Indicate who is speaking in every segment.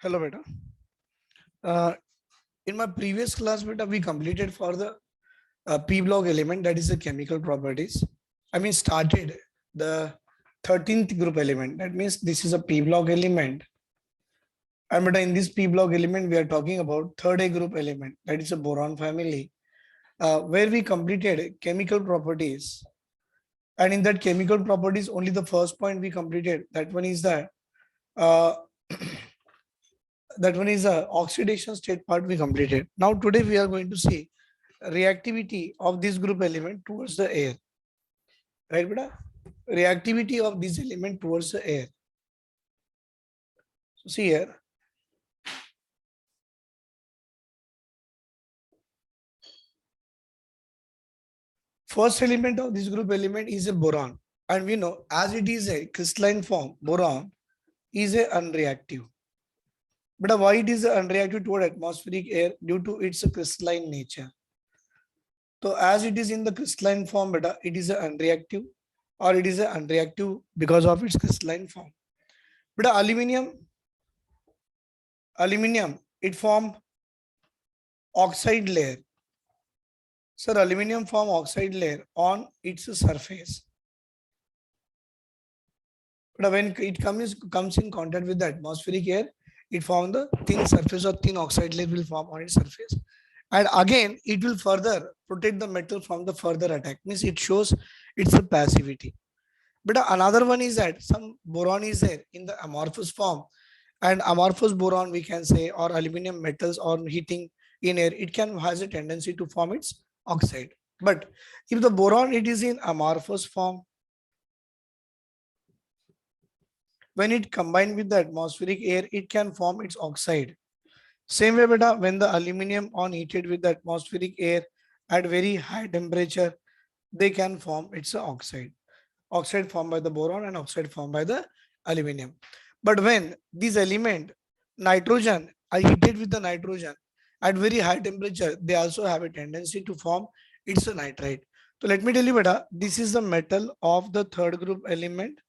Speaker 1: Hello, beta. Uh, in my previous class, beta, we completed for the P block element, that is the chemical properties. I mean, started the 13th group element. That means this is a P block element. And beta, in this P block element, we are talking about third A group element, that is a boron family, where we completed chemical properties. And in that chemical properties, only the first point we completed. That one is that uh, that one is a oxidation state part we completed. Now today we are going to see reactivity of this group element towards the air. Right, beta? Reactivity of this element towards the air. So see here. First element of this group element is a boron. And we know as it is a crystalline form, boron is a unreactive. But why it is unreactive toward atmospheric air? Due to its crystalline nature. So as it is in the crystalline form, beta, it is a unreactive, or it is a unreactive because of its crystalline form. But aluminium, it form oxide layer. Sir, aluminium form oxide layer on its surface. But when it comes in contact with the atmospheric air, it forms the thin surface or thin oxide layer will form on its surface. And again, it will further protect the metal from the further attack. Means it shows its passivity. But another one is that some boron is there in the amorphous form, and amorphous boron we can say, or aluminum metals or heating in air, it can has a tendency to form its oxide. But if the boron it is in amorphous form, when it combined with the atmospheric air, it can form its oxide. Same way, beta, when the aluminum on heated with the atmospheric air at very high temperature, they can form its oxide. Oxide formed by the boron and oxide formed by the aluminum. But when this element, nitrogen, are heated with the nitrogen at very high temperature, they also have a tendency to form its nitride. So let me tell you, beta, this is the metal of the third group element.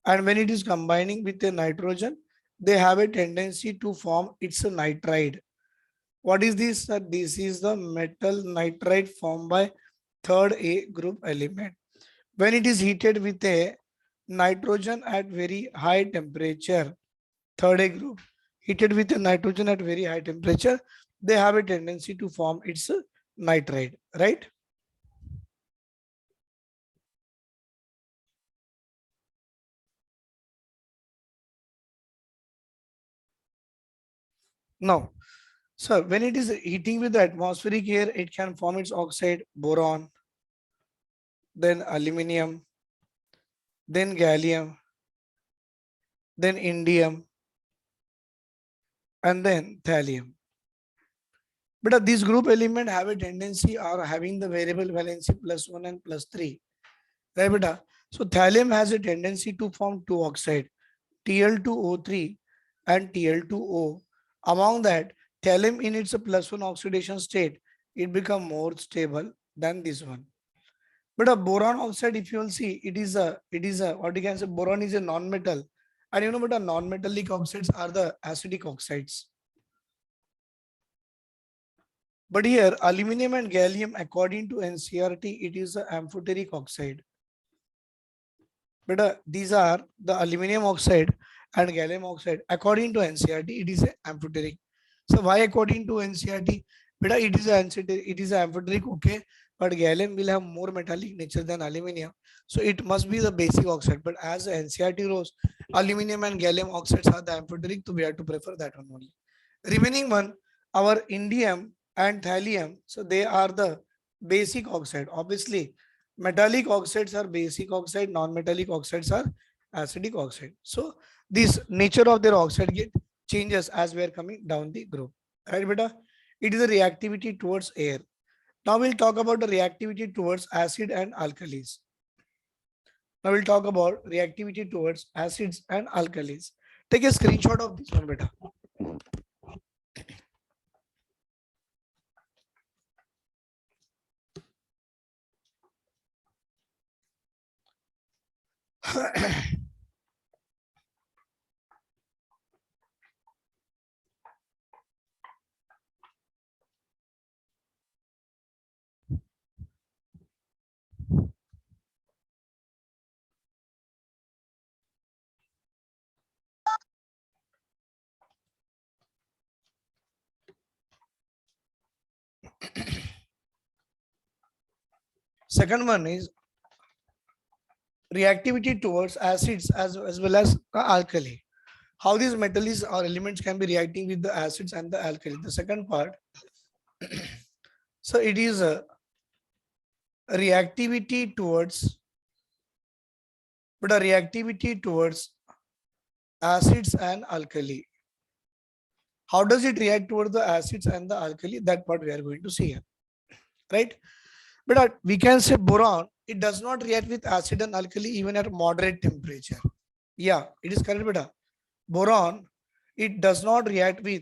Speaker 1: And when it is combining with the nitrogen, they have a tendency to form its nitride. What is this? This is the metal nitride formed by third A group element. When it is heated with a nitrogen at very high temperature, third A group, heated with a nitrogen at very high temperature, they have a tendency to form its nitride, right? Now, so when it is heating with the atmospheric air, it can form its oxide, boron, then aluminium, then gallium, then indium, and then thallium. But these group elements have a tendency or having the variable valency +1 and +3. Right, beta? So thallium has a tendency to form two oxide, Tl2O3 and Tl2O. Among that, thallium in its +1 oxidation state, it become more stable than this one. But a boron oxide, if you will see, it is a what you can say, boron is a non-metal. And you know, but non-metallic oxides are the acidic oxides. But here, aluminum and gallium, according to NCRT, it is an amphoteric oxide. But these are the aluminum oxide and gallium oxide. According to NCRT, it is an amphoteric. So why according to NCRT? But it is amphoteric, okay. But gallium will have more metallic nature than aluminum. So it must be the basic oxide. But as the NCRT rose, aluminum and gallium oxides are the amphoteric, so we have to prefer that one only. Remaining one, our indium and thallium, so they are the basic oxide. Obviously, metallic oxides are basic oxide, non-metallic oxides are acidic oxide. So this nature of their oxide get changes as we are coming down the group. Right, beta? It is a reactivity towards air. Now we'll talk about the reactivity towards acid and alkalis. Now we'll talk about reactivity towards acids and alkalis. Take a screenshot of this one, beta. Second one is reactivity towards acids as well as alkali. How these metals or elements can be reacting with the acids and the alkali. The second part, so it is a reactivity towards, but a reactivity towards acids and alkali. How does it react towards the acids and the alkali? That part we are going to see here, right? But we can say boron, it does not react with acid and alkali even at moderate temperature. Yeah, it is correct, beta. Boron, it does not react with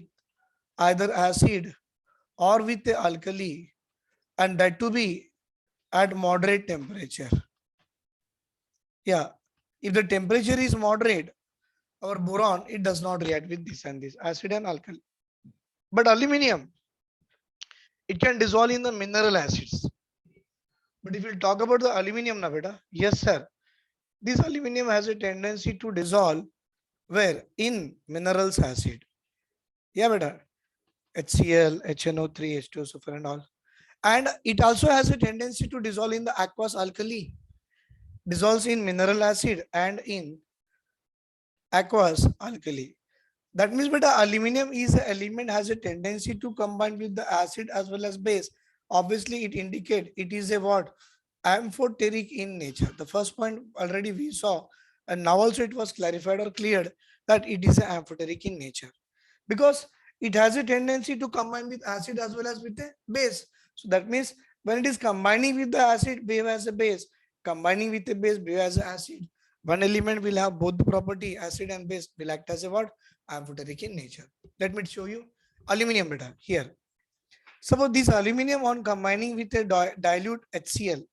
Speaker 1: either acid or with the alkali, and that to be at moderate temperature. Yeah, if the temperature is moderate, our boron, it does not react with this and this, acid and alkali. But aluminum, it can dissolve in the mineral acids. But if you talk about the aluminum now, beta, yes, sir. This aluminum has a tendency to dissolve where? In minerals acid. Yeah, beta. HCl, HNO3, H2, sulfur and all. And it also has a tendency to dissolve in the aqueous alkali. Dissolves in mineral acid and in aqueous alkali. That means beta aluminum is an element has a tendency to combine with the acid as well as base. Obviously, it indicates it is a what? Amphoteric in nature. The first point already we saw, and now also it was clarified or cleared that it is an amphoteric in nature because it has a tendency to combine with acid as well as with the base. So that means when it is combining with the acid, behave as a base. Combining with the base, behave as an acid. One element will have both the property, acid and base, will act as a what? Amphoteric in nature. Let me show you aluminum beta here. Suppose this aluminum on combining with a dilute HCl,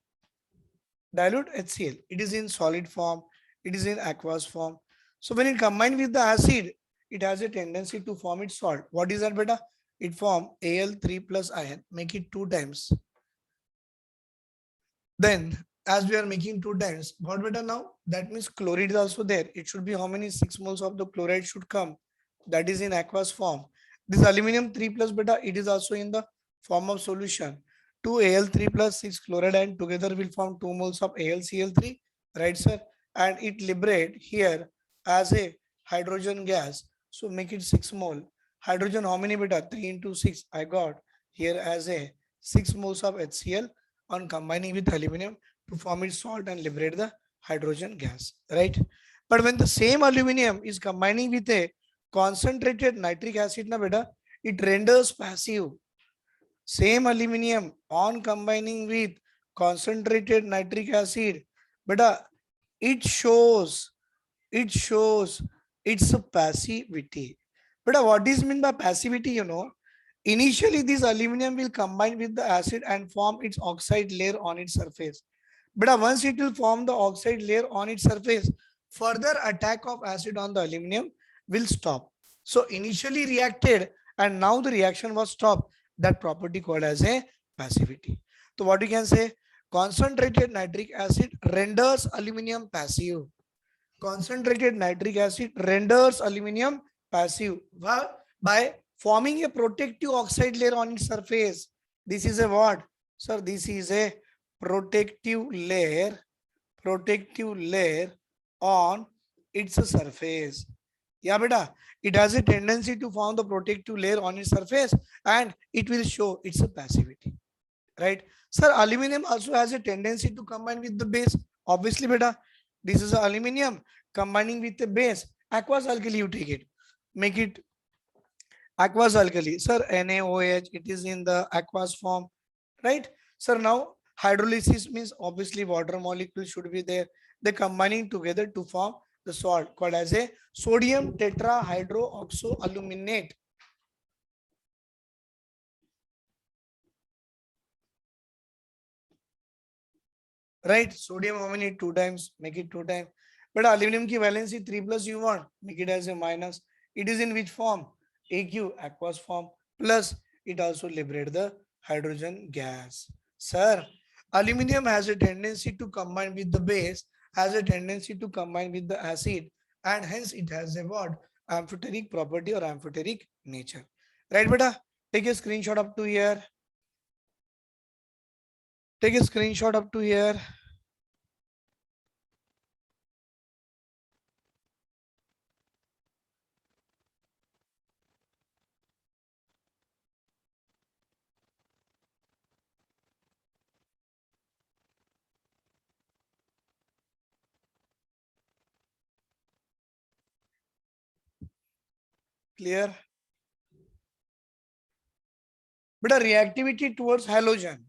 Speaker 1: it is in solid form, it is in aqueous form. So when it combines with the acid, it has a tendency to form its salt. What is that beta? It form Al3 plus ion, make it 2 times. Then as we are making 2 times, what beta now? That means chloride is also there. It should be how many 6 moles of the chloride should come. That is in aqueous form. This aluminum 3 plus beta, it is also in the form of solution. 2 Al3 plus 6 chloride and together will form 2 moles of AlCl3, right sir? And it liberate here as a hydrogen gas. So make it 6 mole. Hydrogen how many beta? 3 into 6 I got here as a 6 moles of HCl on combining with aluminum to form its salt and liberate the hydrogen gas, right? But when the same aluminum is combining with a concentrated nitric acid na beta, it renders passive. Same aluminum on combining with concentrated nitric acid, beta, it shows its passivity. But what is meant by passivity, you know? Initially, this aluminum will combine with the acid and form its oxide layer on its surface. But once it will form the oxide layer on its surface, further attack of acid on the aluminum will stop. So initially reacted and now the reaction was stopped. That property called as a passivity. So what you can say? Concentrated nitric acid renders aluminum passive. Concentrated nitric acid renders aluminum passive by forming a protective oxide layer on its surface. This is a what? Sir, this is a protective layer on its surface. Yeah, beta. It has a tendency to form the protective layer on its surface and it will show its passivity. Right? Sir, aluminum also has a tendency to combine with the base. Obviously, beta, this is aluminum combining with the base. Aqueous alkali, you take it. Make it aqueous alkali. Sir, NaOH, it is in the aqueous form. Right? Sir, now hydrolysis means obviously water molecule should be there. They're combining together to form the salt called as a sodium tetrahydroxoaluminate. Right? Sodium how many? 2 times. Make it 2 times. But aluminum ki valency 3 plus you want. Make it as a minus. It is in which form? AQ, aqueous form. Plus it also liberate the hydrogen gas. Sir, aluminum has a tendency to combine with the base, has a tendency to combine with the acid, and hence it has a what? Amphoteric property or amphoteric nature. Right, beta? Take a screenshot up to here. Take a screenshot up to here. Clear? But a reactivity towards halogen.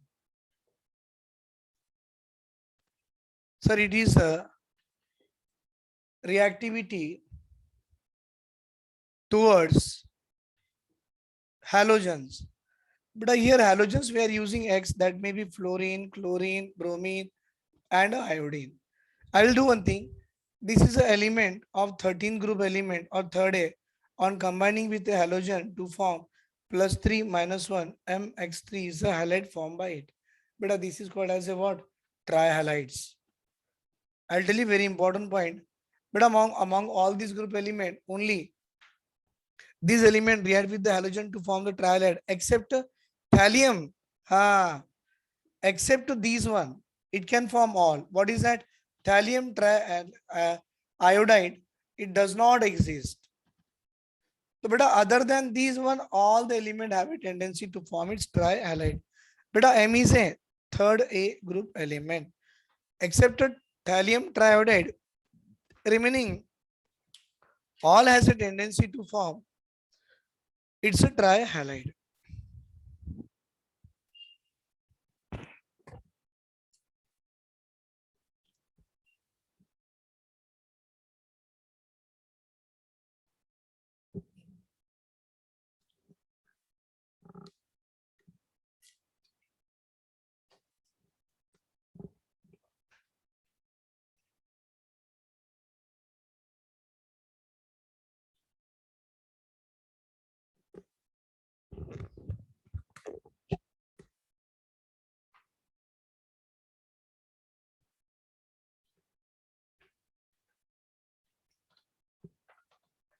Speaker 1: Sir, it is a reactivity towards halogens. But here halogens we are using X, that may be fluorine, chlorine, bromine, and iodine. I will do one thing. This is an element of 13 group element or third A on combining with a halogen to form plus 3 minus 1 MX3 is a halide formed by it. But this is called as a what? Trihalides. I'll tell you very important point. But among all these group element, only these element react with the halogen to form the trihalide except thallium. Except these one, it can form all. What is that? Thallium iodide, it does not exist. So beta, other than these one, all the element have a tendency to form its trihalide. Beta, M is a third A group element. Except thallium triiodide, remaining all has a tendency to form. It's a trihalide.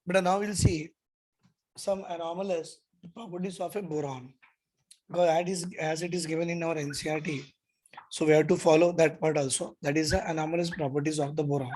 Speaker 1: But now we'll see some anomalous properties of a boron. Because that is as it is given in our NCRT. So we have to follow that part also. That is the anomalous properties of the boron.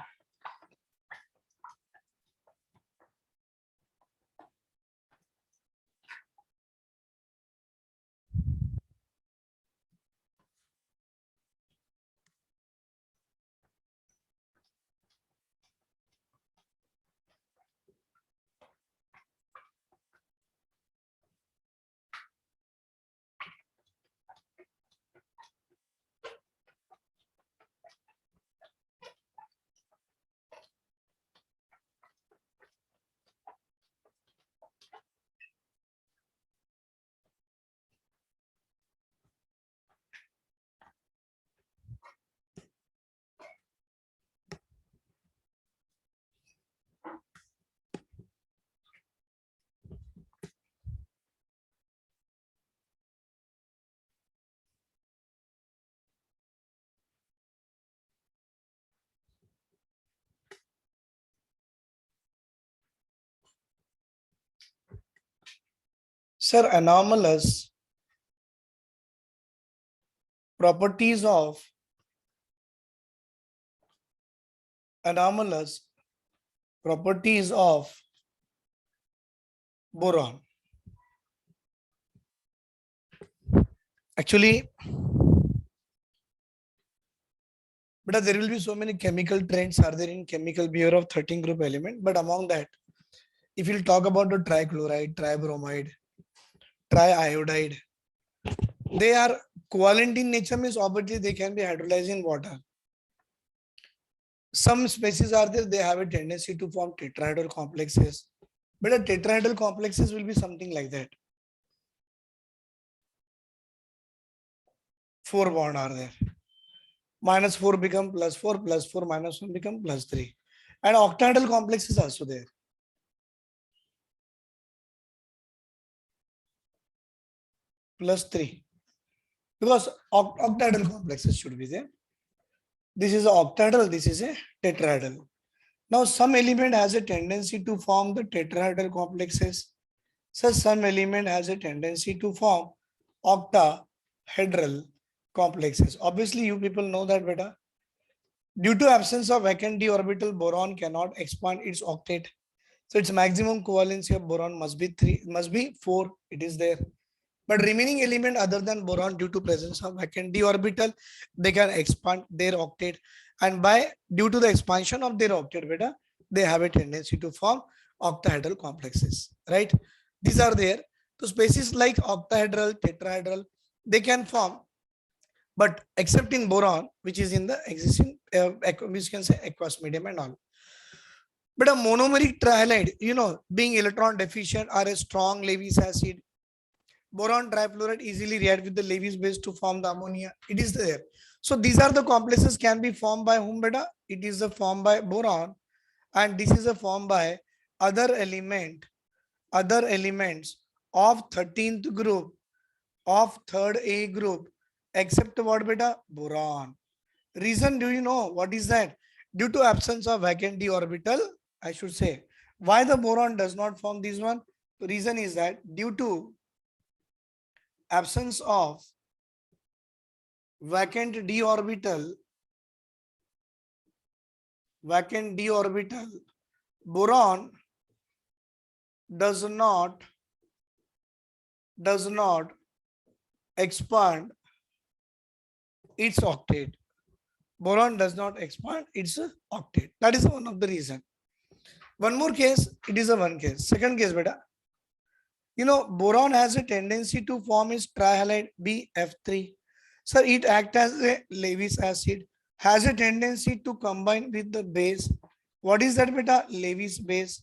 Speaker 1: Sir, anomalous properties of anomalous properties of boron. Actually, but there will be so many chemical trends are there in chemical behavior of 13 group element. But among that, if you'll talk about the trichloride, tribromide, triiodide, they are covalent in nature, means obviously they can be hydrolyzed in water. Some species are there, they have a tendency to form tetrahedral complexes. But a tetrahedral complexes will be something like that. 4 bond are there. -4 become +4, +4 -1 become +3. And octahedral complex is also there. +3. Because octahedral complexes should be there. This is a octahedral, this is a tetrahedral. Now some element has a tendency to form the tetrahedral complexes. So some element has a tendency to form octahedral complexes. Obviously, you people know that better. Due to absence of vacant d orbital, boron cannot expand its octet. So its maximum covalency of boron must be 3, must be 4. It is there. But remaining element other than boron, due to presence of vacant d orbital, they can expand their octet. And by due to the expansion of their octet, beta, they have a tendency to form octahedral complexes. Right? These are there. So species like octahedral, tetrahedral, they can form, but except in boron, which is in the existing, we can say aqueous medium and all. But a monomeric trihalide, being electron deficient or a strong Lewis acid, boron trifluoride easily react with the Lewis base to form the ammonia. It is there. So these are the complexes can be formed by whom, beta? It is a formed by boron, and this is a formed by other elements of 13th group, of third A group, except what, beta? Boron. Reason, do you know what is that? Due to absence of vacant d orbital, I should say. Why the boron does not form this one? The reason is that due to absence of vacant d orbital, boron does not expand its octet. Boron does not expand its octet. That is one of the reason. One more case, it is a one case. Second case, beta. Boron has a tendency to form its trihalide BF3. So it acts as a Lewis acid, has a tendency to combine with the base. What is that, beta? Lewis base.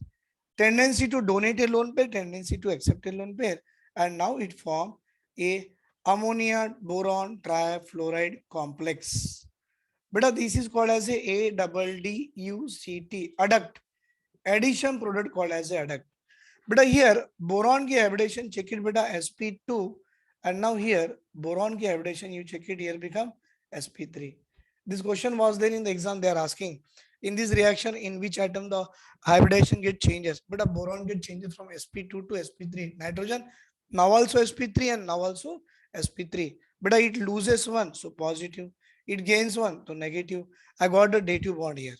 Speaker 1: Tendency to donate a lone pair, tendency to accept a lone pair. And now it forms a ammonia boron trifluoride complex. Beta, this is called as a ADDUCT, adduct. Addition product called as a adduct. But here boron ki avidation, check it beta, sp2, and now here boron ki avidation, you check it here, become sp3. This question was there in the exam. They are asking in this reaction in which atom the hybridization get changes, but a boron get changes from sp2 to sp3. Nitrogen now also sp3 and now also sp3, but it loses one, so positive. It gains one, so negative. I got the dative bond here,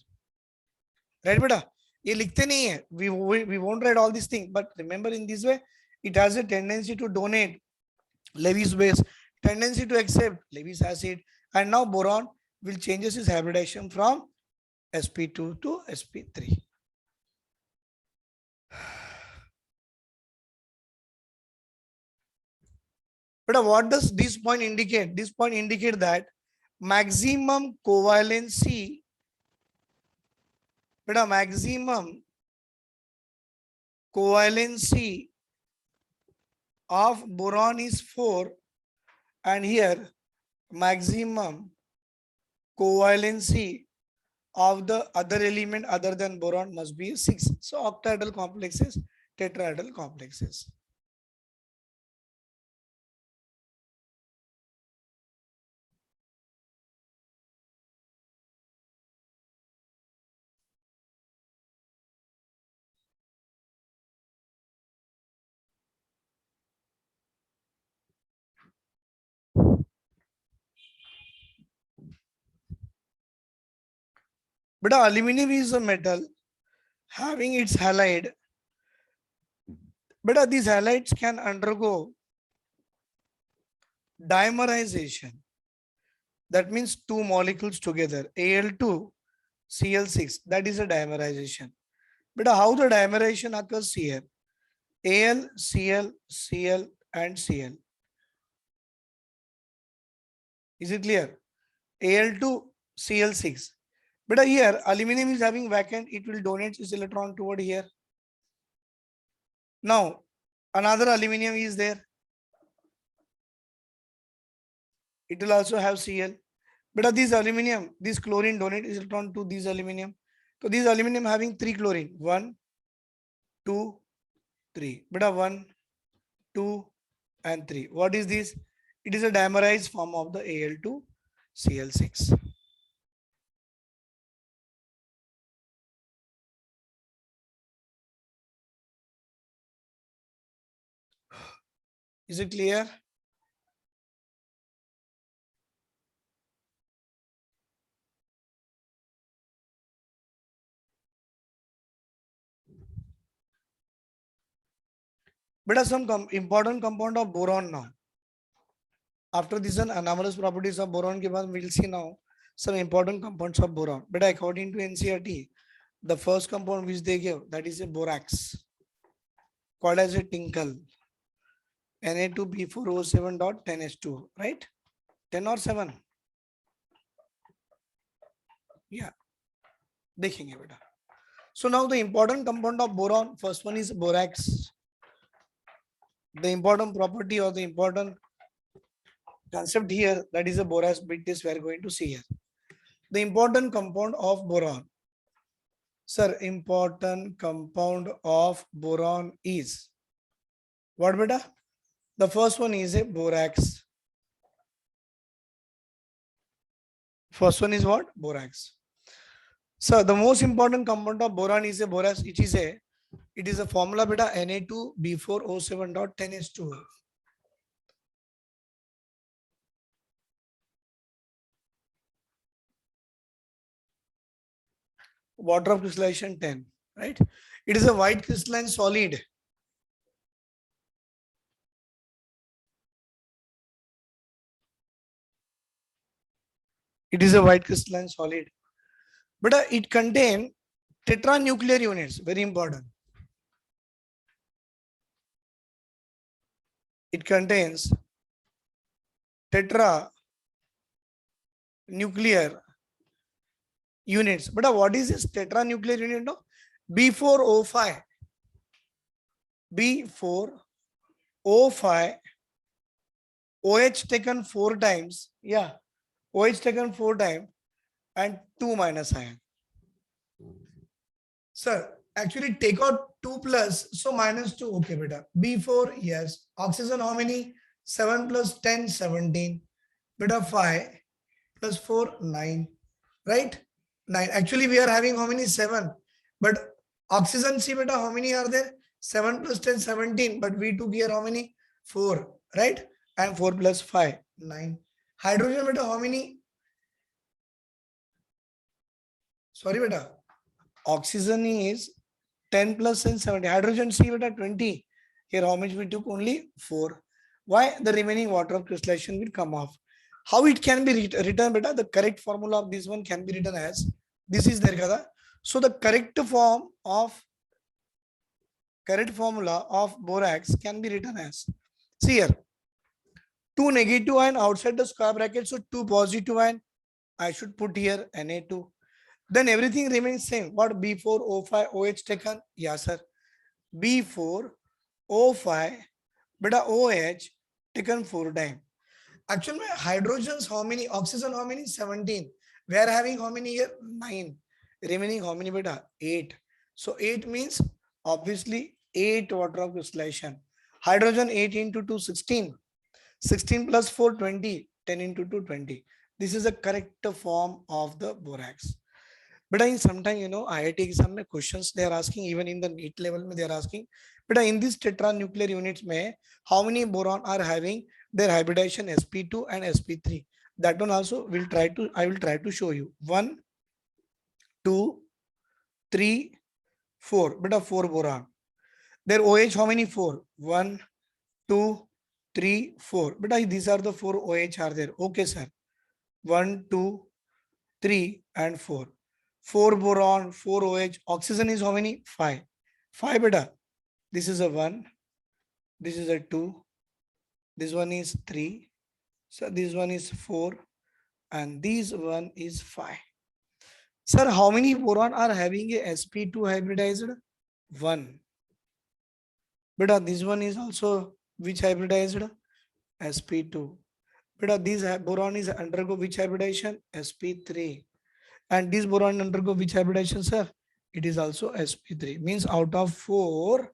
Speaker 1: right beta? ये लिखते नहीं है, we won't write all these things, but remember in this way it has a tendency to donate Lewis base, tendency to accept Lewis acid, and now boron will changes its hybridization from sp2 to sp3. But what does this point indicate? This point indicate that maximum covalency, but a maximum covalency of boron is 4, and here maximum covalency of the other element other than boron must be 6. So octahedral complexes, tetrahedral complexes. But aluminum is a metal having its halide. But these halides can undergo dimerization. That means two molecules together, Al2Cl6. That is a dimerization. But how the dimerization occurs here? Al, Cl, Cl, and Cl. Is it clear? Al2Cl6. But here aluminum is having vacant, it will donate its electron toward here. Now another aluminum is there, it will also have Cl. But this aluminum, this chlorine donate its electron to this aluminum. So this aluminum having 3 chlorine, 1, 2, 3. But 1, 2, and 3. What is this? It is a dimerized form of the Al2Cl6. Is it clear? But some important compound of boron now. After this, an anomalous properties of boron के बाद we'll see now some important compounds of boron. But according to NCERT, the first compound which they give, that is a borax, called as a tinkle. Na2B4O7.10H2, right? 10 or 7? Yeah, देखेंगे बेटा. So now the important compound of boron, first one is borax. The important property or the important concept here, that is a borax bit, is we are going to see here. The important compound of boron. Sir, important compound of boron is what beta? The first one is a borax. First one is what? Borax. So the most important compound of boron is a borax. It is a formula beta Na2B4O7.10H2. Water of crystallization 10, right? It is a white crystalline solid. It is a white crystalline solid. But it contains tetranuclear units, very important. It contains tetranuclear units. But what is this tetranuclear unit? No? B4O5. B4O5. OH taken 4 times. Yeah. OH taken 4 times and 2 minus ion. Sir, actually take out 2 plus, so minus 2. Okay, beta. B4, yes. Oxygen how many? 7 plus 10, 17. Beta 5 plus 4, 9. Right? 9. Actually, we are having how many? 7. But oxygen, see beta, how many are there? 7 plus 10, 17. But we took here how many? 4. Right? And 4 plus 5, 9. Hydrogen, beta, how many? Sorry, beta. Oxygen is 10 plus 10, 70. Hydrogen, see beta, 20. Here, how much we took? Only 4. Why? The remaining water of crystallization will come off. How it can be written, beta? The correct formula of this one can be written as, this is there, kada. So the correct formula of borax can be written as, see here, 2 negative ion outside the square bracket, so 2 positive ion. I should put here Na2. Then everything remains same. What? B4O5 OH taken? Yeah, sir. B4O5 beta OH taken 4 times. Actually, hydrogens how many? Oxygen how many? 17. We are having how many here? 9. Remaining how many beta? 8. So 8 means obviously 8 water of crystallization. Hydrogen 8 into 2, 16. 16 plus 4, 20. 10 into 2, 20. This is the correct form of the borax. But in sometimes, IIT exam questions they are asking, even in the NEET level they are asking, but in these tetranuclear units how many boron are having their hybridization sp2 and sp3? That one also I will try to show you. 1, 2, 3, 4. But 4 boron. Their OH how many? 4. 1, 2, 3, 4. But these are the 4 OH are there. Okay, sir. 1, 2, 3 and 4. 4 boron, 4 OH. Oxygen is how many? 5. 5 beta. This is a 1. This is a 2. This one is 3. So this one is 4. And this one is 5. Sir, how many boron are having a sp2 hybridized? 1. Beta, this one is also which hybridized? sp2. Beta, this boron is undergo which hybridization? sp3. And this boron undergo which hybridization, sir? It is also sp3. Means out of 4,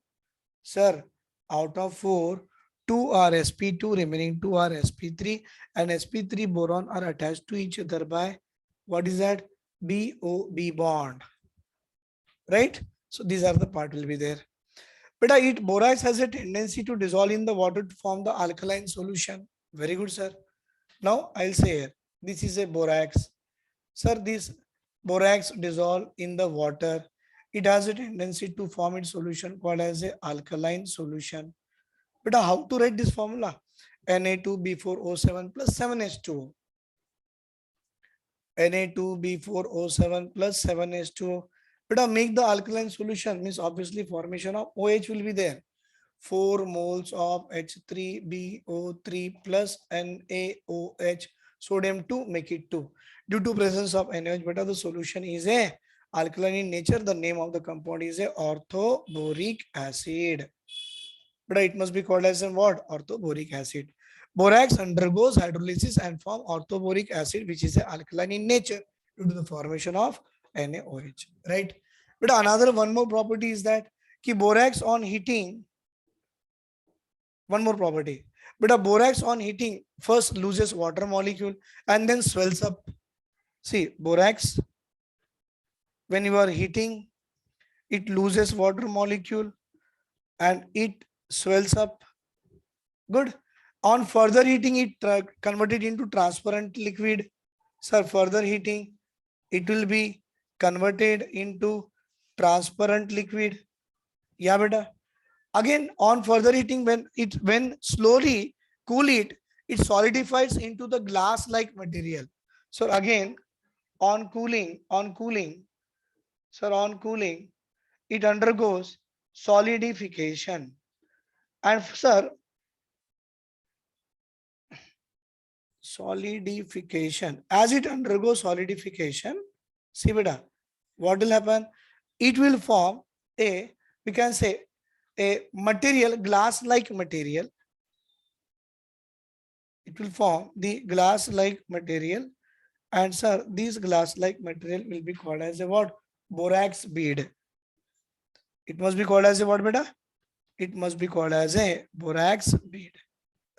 Speaker 1: sir, out of 4, 2 are sp2, remaining 2 are sp3, and sp3 boron are attached to each other by, what is that? BOB bond. Right? So these are the part will be there. But borax has a tendency to dissolve in the water to form the alkaline solution. Very good, sir. Now I'll say here, this is a borax. Sir, this borax dissolve in the water. It has a tendency to form its solution called as a alkaline solution. But how to write this formula? Na2B4O7 plus 7H2O. Na2B4O7 plus 7H2O. But make the alkaline solution, means obviously formation of OH will be there. 4 moles of H3BO3 plus NaOH, sodium 2, make it 2. Due to presence of NaOH, but the solution is a alkaline in nature. The name of the compound is a orthoboric acid. But it must be called as a what? Orthoboric acid. Borax undergoes hydrolysis and form orthoboric acid, which is a alkaline in nature due to the formation of NaOH. Right? But another one more property is that ki borax on heating, one more property. But a borax on heating first loses water molecule and then swells up. See, borax, when you are heating, it loses water molecule and it swells up. Good. On further heating, it converted into transparent liquid. Sir, further heating, it will be converted into transparent liquid. Yeah, beta. Again, on further heating, when slowly cool it, it solidifies into the glass like material. So again, on cooling, sir, on cooling, it undergoes solidification. And sir, solidification, as it undergoes solidification, see beta, what will happen? It will form a, we can say, a material, glass like material. It will form the glass like material, and sir, this glass like material will be called as a what? Borax bead. It must be called as a what, beta? It must be called as a borax bead,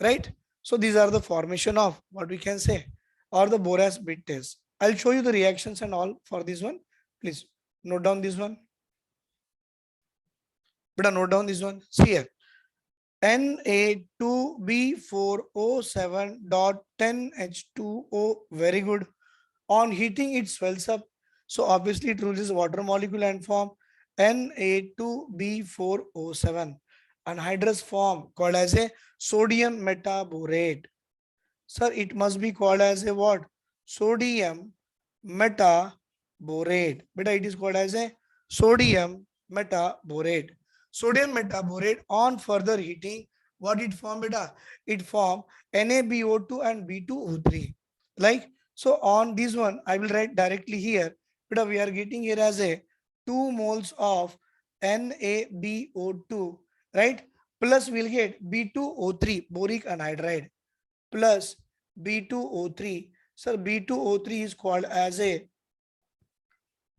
Speaker 1: right? So these are the formation of what we can say, or the borax bead test. I'll show you the reactions and all for this one. Please note down this one. Beta, note down this one. See here. Na2B4O7.10H2O. Very good. On heating, it swells up. So obviously it loses water molecule and form Na2B4O7. Anhydrous form called as a sodium metaborate. Sir, it must be called as a what? Sodium metaborate. Beta, it is called as a sodium metaborate. Sodium metaborate on further heating, what it form, beta? It form NaBO2 and B2O3. Like, so on this one, I will write directly here. Beta, we are getting here as a 2 moles of NaBO2, right? Plus we'll get B2O3, boric anhydride, plus B2O3. Sir, B2O3 is called as a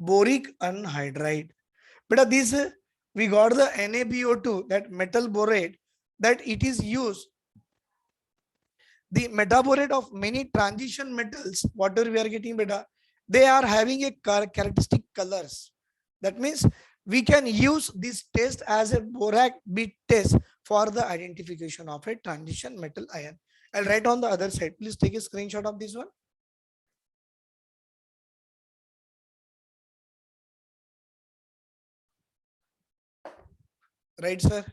Speaker 1: boric anhydride. But this we got the NaBO2, that metal borate, that it is used, the metaborate of many transition metals, whatever we are getting, beta, they are having a characteristic colors. That means we can use this test as a borax bead test for the identification of a transition metal ion. I'll write on the other side. Please take a screenshot of this one. Right, sir?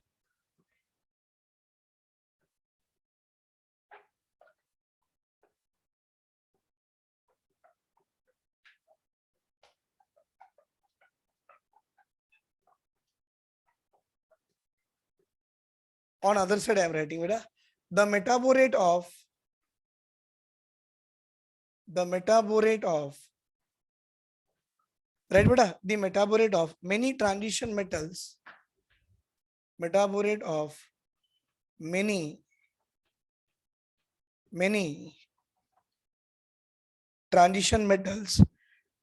Speaker 1: On other side, I am writing beta, the metaborate of right beta, the metaborate of many transition metals, metaborate of many transition metals.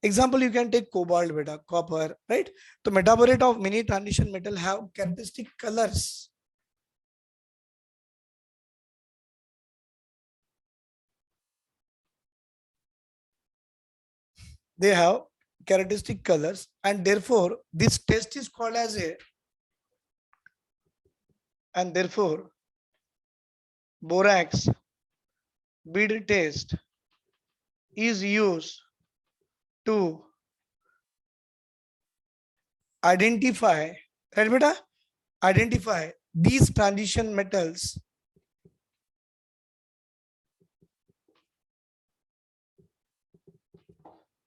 Speaker 1: Example, you can take cobalt, beta, copper, right? So metaborate of many transition metal have characteristic colors. They have characteristic colors, and therefore this test is called as a, and therefore borax bead test is used to identify, right beta, identify these transition metals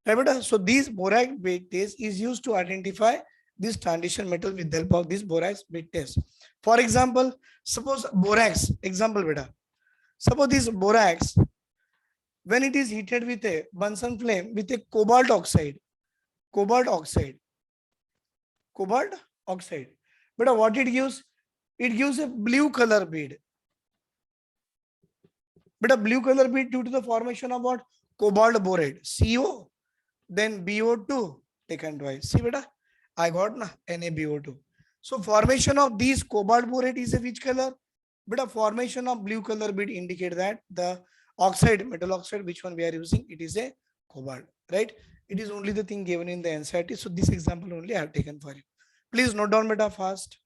Speaker 1: right, beta? So these borax bait test is used to identify this transition metal with the help of this borax bait test. For example, suppose borax, example beta. Suppose this borax, when it is heated with a Bunsen flame with a cobalt oxide, cobalt oxide. But what it gives? It gives a blue color bead. But a blue color bead due to the formation of what? Cobalt borate, CO, then BO2 taken twice. See, beta, I got na NaBO2. So formation of these cobalt borate is a which color? But a formation of blue color bead indicate that the oxide, metal oxide, which one we are using, it is a cobalt, right? It is only the thing given in the NCERT. So this example only I have taken for you. Please note down beta fast.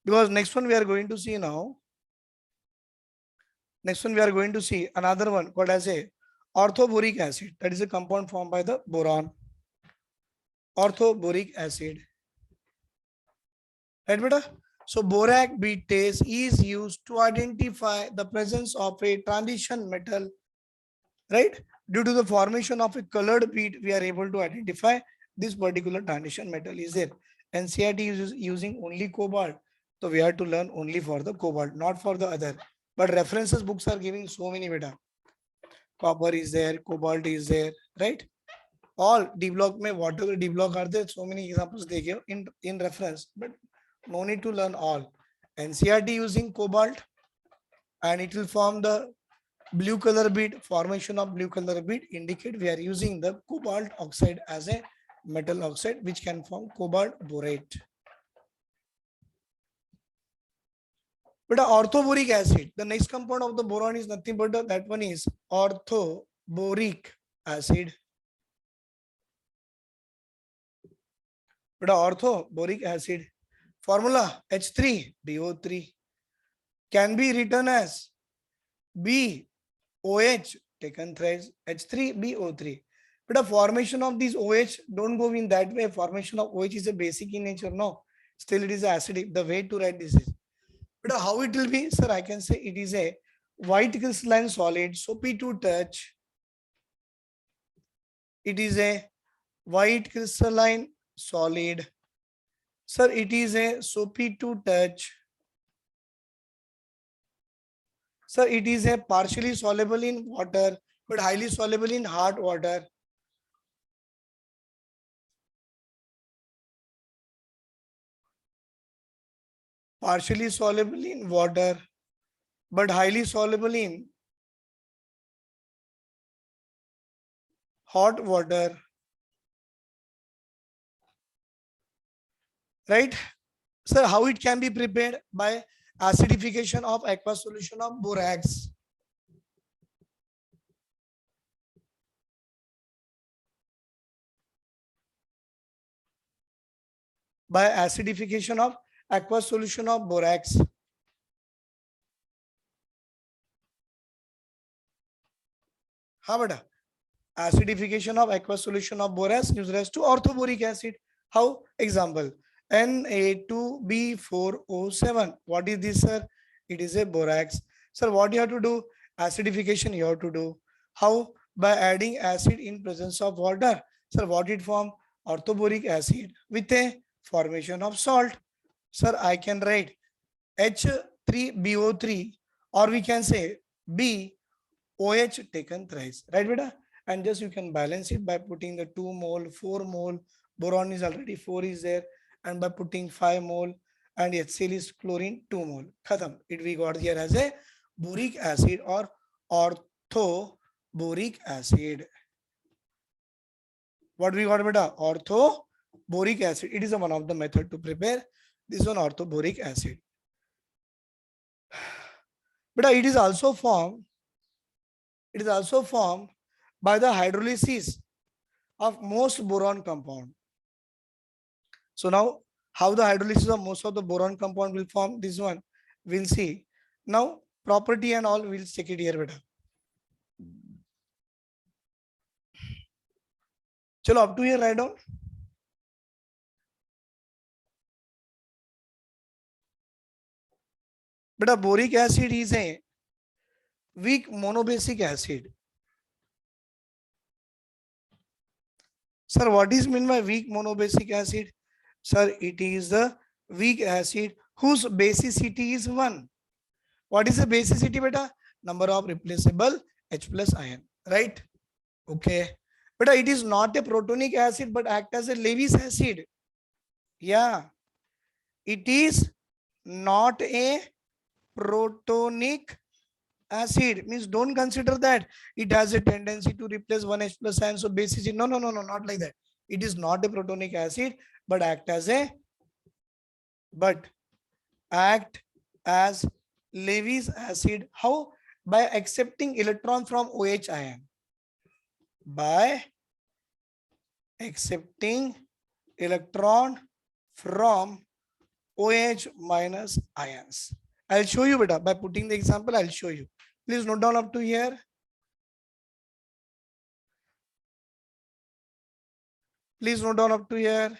Speaker 1: Because next one we are going to see now. Next one we are going to see another one called as a orthoboric acid. That is a compound formed by the boron. Orthoboric acid. Right, beta? So borax bead test is used to identify the presence of a transition metal, right? Due to the formation of a colored bead, we are able to identify this particular transition metal is there. NCERT is using only cobalt. So we have to learn only for the cobalt, not for the other. But references books are giving so many beta. Copper is there, cobalt is there, right? All D block may whatever D block are there, so many examples they give in reference, but no need to learn all. NCERT using cobalt and it will form the blue color bead. Formation of blue color bead indicate we are using the cobalt oxide as a metal oxide which can form cobalt borate. But orthoboric acid, the next compound of the boron is nothing but that one is orthoboric acid. But orthoboric acid formula H3BO3 can be written as BOH taken thrice H3BO3. But the formation of these OH don't go in that way. Formation of OH is a basic in nature. No, still it is acidic. The way to write this is. But how it will be, sir? I can say it is a white crystalline solid, soapy to touch. It is a white crystalline solid. Sir, it is a soapy to touch. Sir, it is a partially soluble in water, but highly soluble in hot water. Partially soluble in water, but highly soluble in hot water. Right? Sir, how it can be prepared? By acidification of aqueous solution of borax. By acidification of aqueous solution of borax. How about acidification of aqueous solution of borax gives rise to orthoboric acid? How? Example, Na2B4O7. What is this, sir? It is a borax. Sir, what you have to do? Acidification you have to do. How? By adding acid in presence of water. Sir, what it form? Orthoboric acid with a formation of salt. Sir, I can write H3BO3 or we can say BOH taken thrice. Right, beta? And just you can balance it by putting the 2 mole, 4 mole, boron is already 4 is there, and by putting 5 mole and HCl is chlorine 2 mole. Khatam. It we got here as a boric acid or orthoboric acid. What we got beta? Orthoboric acid. It is one of the method to prepare this one orthoboric acid. But it is also formed by the hydrolysis of most boron compound. So now how the hydrolysis of most of the boron compound will form this one, we'll see. Now property and all, we'll check it here beta. Chalo, up to here write down. Beta, boric acid is a weak monobasic acid. Sir, what is meant by weak monobasic acid? Sir, it is the weak acid whose basicity is 1. What is the basicity, beta? Number of replaceable H plus ion, right? Okay. Beta, it is not a protonic acid but act as a Lewis acid. Yeah. It is not a protonic acid, means don't consider that it has a tendency to replace one H plus ion, so basicity. No, not like that. It is not a protonic acid but act as Lewis acid. How? By accepting electron from OH ion. By accepting electron from OH minus ions. I'll show you beta. By putting the example, I'll show you. Please note down up to here. Please note down up to here.